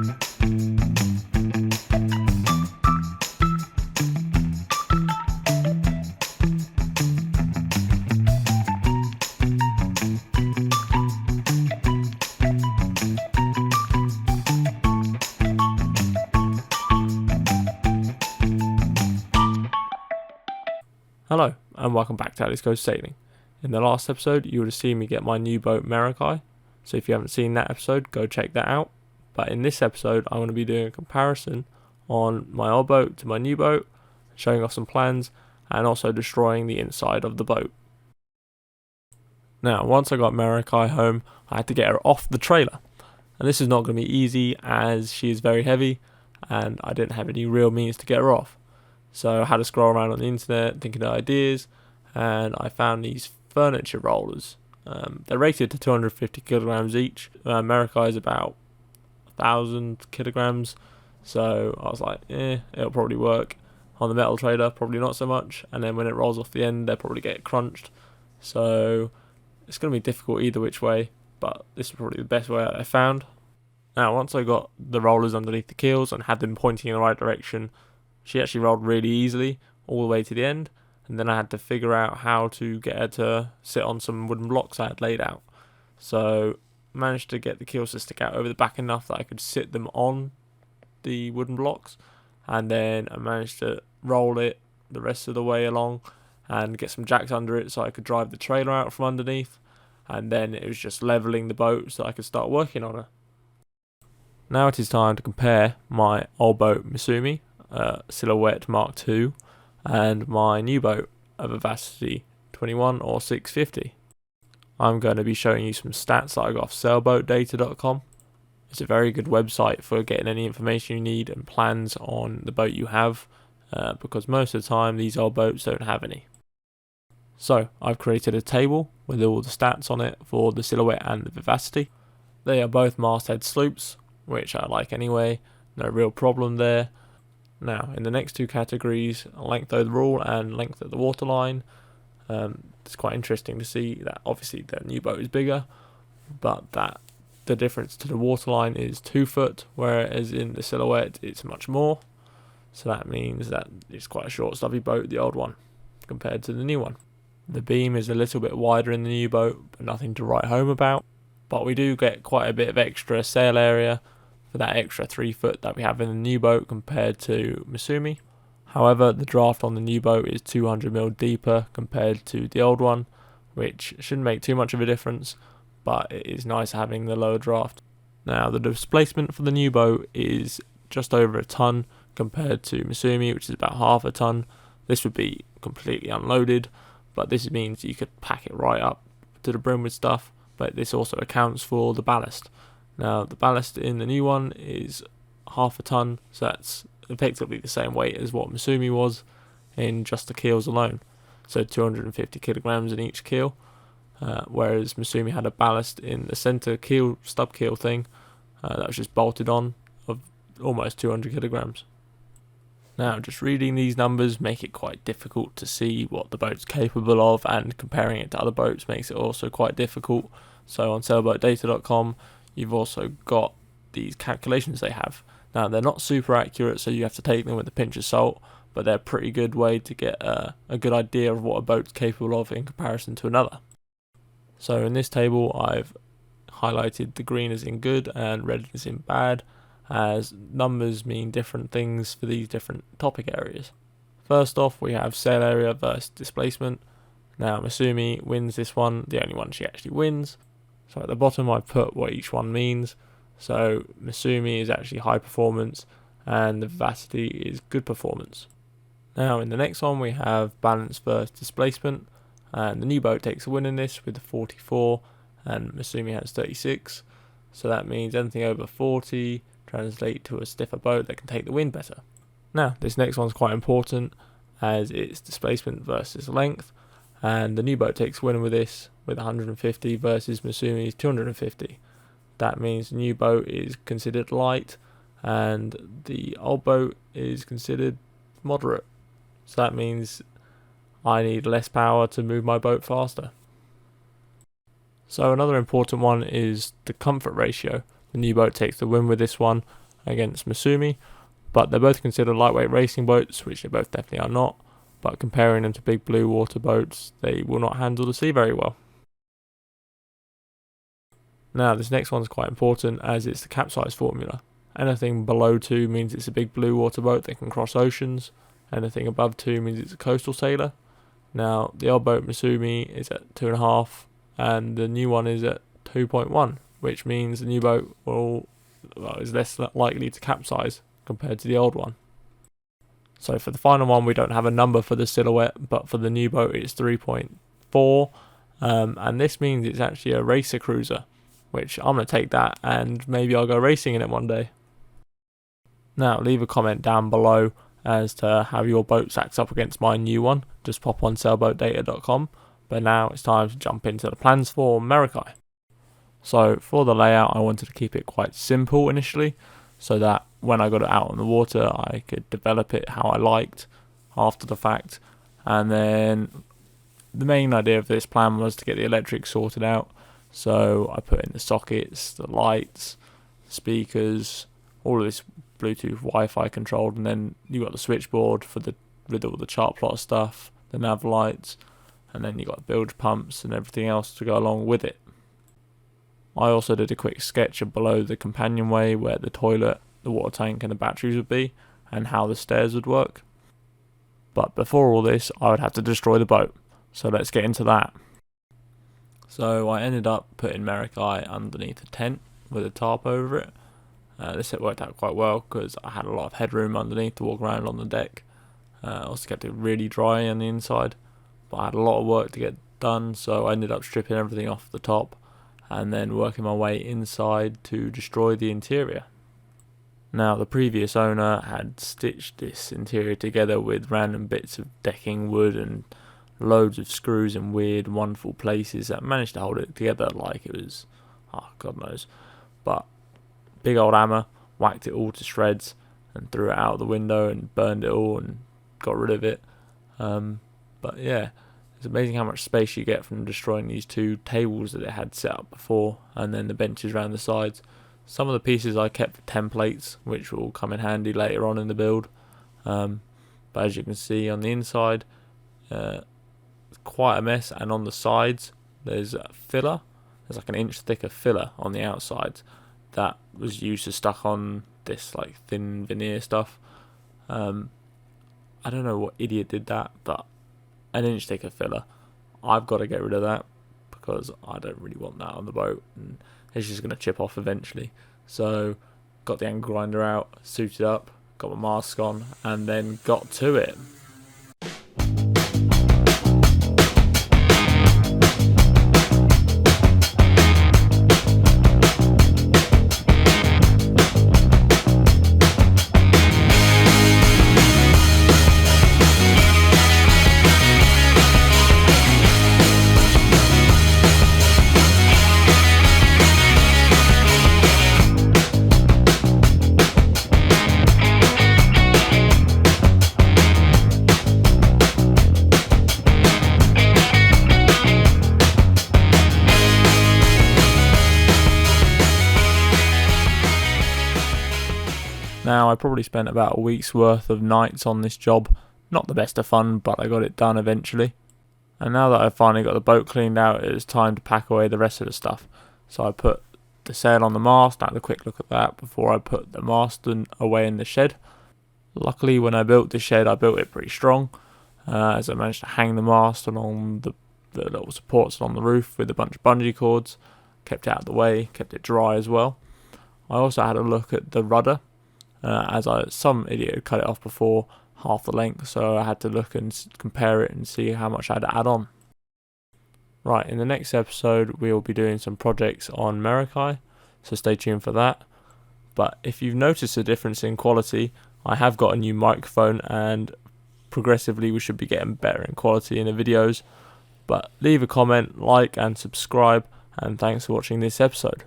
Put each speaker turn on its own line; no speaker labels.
Hello, and welcome back to Alex Goes Sailing. In the last episode, you would have seen me get my new boat Meraki, so if you haven't seen that episode, go check that out. But in this episode, I'm going to be doing a comparison on my old boat to my new boat, showing off some plans, and also destroying the inside of the boat. Now, once I got Meraki home, I had to get her off the trailer, and this is not going to be easy as she is very heavy, and I didn't have any real means to get her off. So I had to scroll around on the internet thinking of ideas, and I found these furniture rollers. They're rated to 250 kilograms each. Meraki is about 1,000 kilograms, so I was like, it'll probably work. On the metal trailer, probably not so much, and then when it rolls off the end, they'll probably get crunched. So it's going to be difficult either which way, but this is probably the best way I found. Now, once I got the rollers underneath the keels and had them pointing in the right direction, she actually rolled really easily all the way to the end, and then I had to figure out how to get her to sit on some wooden blocks I had laid out. So I managed to get the keels to stick out over the back enough that I could sit them on the wooden blocks, and then I managed to roll it the rest of the way along and get some jacks under it so I could drive the trailer out from underneath, and then it was just levelling the boat so I could start working on her. Now it is time to compare my old boat Misumi Silhouette Mark II and my new boat, a Vivacity 21 or 650. I'm going to be showing you some stats that I got off sailboatdata.com. It's a very good website for getting any information you need and plans on the boat you have, because most of the time these old boats don't have any. So I've created a table with all the stats on it for the Silhouette and the Vivacity. They are both masthead sloops, which I like anyway, no real problem there. Now, in the next two categories, length overall and length at the waterline, it's quite interesting to see that obviously the new boat is bigger, but that the difference to the waterline is 2 foot, whereas in the Silhouette it's much more. So that means that it's quite a short, stubby boat, the old one, compared to the new one. The beam is a little bit wider in the new boat, but nothing to write home about. But we do get quite a bit of extra sail area for that extra 3 foot that we have in the new boat compared to Misumi. However, the draft on the new boat is 200mm deeper compared to the old one, which shouldn't make too much of a difference, but it is nice having the lower draft. Now, the displacement for the new boat is just over a ton compared to Misumi, which is about half a ton. This would be completely unloaded, but this means you could pack it right up to the brim with stuff, but this also accounts for the ballast. Now, the ballast in the new one is half a ton, so that's effectively the same weight as what Misumi was in just the keels alone. So 250 kilograms in each keel, whereas Misumi had a ballast in the center keel, stub keel thing, that was just bolted on, of almost 200 kilograms. Now, just reading these numbers make it quite difficult to see what the boat's capable of, and comparing it to other boats makes it also quite difficult. So on sailboatdata.com, you've also got these calculations they have. Now, they're not super accurate, so you have to take them with a pinch of salt, but they're a pretty good way to get a good idea of what a boat's capable of in comparison to another. So in this table, I've highlighted the green as in good and red as in bad, as numbers mean different things for these different topic areas. First off, we have sail area versus displacement. Now, Misumi wins this one, the only one she actually wins. So at the bottom I put what each one means. So Misumi is actually high performance and the Vivacity is good performance. Now in the next one we have balance versus displacement, and the new boat takes a win in this with the 44 and Misumi has 36. So that means anything over 40 translate to a stiffer boat that can take the wind better. Now this next one's quite important as it's displacement versus length, and the new boat takes a win with this with 150 versus Misumi's 250. That means the new boat is considered light and the old boat is considered moderate. So that means I need less power to move my boat faster. So another important one is the comfort ratio. The new boat takes the win with this one, against Masumi, but they're both considered lightweight racing boats, which they both definitely are not, but comparing them to big blue water boats, they will not handle the sea very well. Now this next one's quite important as it's the capsize formula. Anything below 2 means it's a big blue water boat that can cross oceans. Anything above 2 means it's a coastal sailor. Now the old boat Masumi is at 2.5 and the new one is at 2.1, which means the new boat is less likely to capsize compared to the old one. So for the final one, we don't have a number for the silhouette, but for the new boat it's 3.4, and this means it's actually a racer cruiser, which I'm going to take that and maybe I'll go racing in it one day. Now leave a comment down below as to how your boat stacks up against my new one. Just pop on sailboatdata.com. But now it's time to jump into the plans for Meraki. So for the layout, I wanted to keep it quite simple initially, so that when I got it out on the water, I could develop it how I liked after the fact. And then the main idea of this plan was to get the electrics sorted out. So I put in the sockets, the lights, speakers, all of this Bluetooth Wi-Fi controlled, and then you got the switchboard with all the chart plot stuff, the nav lights, and then you got bilge pumps and everything else to go along with it. I also did a quick sketch of below the companionway where the toilet, the water tank and the batteries would be, and how the stairs would work. But before all this, I would have to destroy the boat, so let's get into that. So I ended up putting Meraki underneath a tent with a tarp over it. This worked out quite well because I had a lot of headroom underneath to walk around on the deck. Also kept it really dry on the inside, but I had a lot of work to get done, so I ended up stripping everything off the top and then working my way inside to destroy the interior. Now the previous owner had stitched this interior together with random bits of decking wood and loads of screws in weird wonderful places that managed to hold it together like it was, God knows, but big old hammer, whacked it all to shreds and threw it out the window and burned it all and got rid of it. But yeah, it's amazing how much space you get from destroying these two tables that it had set up before, and then the benches around the sides. Some of the pieces I kept for templates, which will come in handy later on in the build. But as you can see on the inside, it's quite a mess, and on the sides there's a filler. There's like an inch thick of filler on the outsides that was used to stuck on this like thin veneer stuff. I don't know what idiot did that, but an inch thick of filler. I've got to get rid of that because I don't really want that on the boat, and it's just going to chip off eventually. So got the angle grinder out, suited up, got my mask on, and then got to it. Now I probably spent about a week's worth of nights on this job. Not the best of fun, but I got it done eventually. And now that I've finally got the boat cleaned out, it is time to pack away the rest of the stuff. So I put the sail on the mast, I had a quick look at that before I put the mast away in the shed. Luckily when I built the shed, I built it pretty strong, as I managed to hang the mast along the little supports along the roof with a bunch of bungee cords. Kept it out of the way, kept it dry as well. I also had a look at the rudder. Some idiot had cut it off before half the length, so I had to look and compare it and see how much I had to add on. Right, in the next episode we'll be doing some projects on Meraki, so stay tuned for that. But if you've noticed a difference in quality, I have got a new microphone and progressively we should be getting better in quality in the videos. But leave a comment, like and subscribe, and thanks for watching this episode.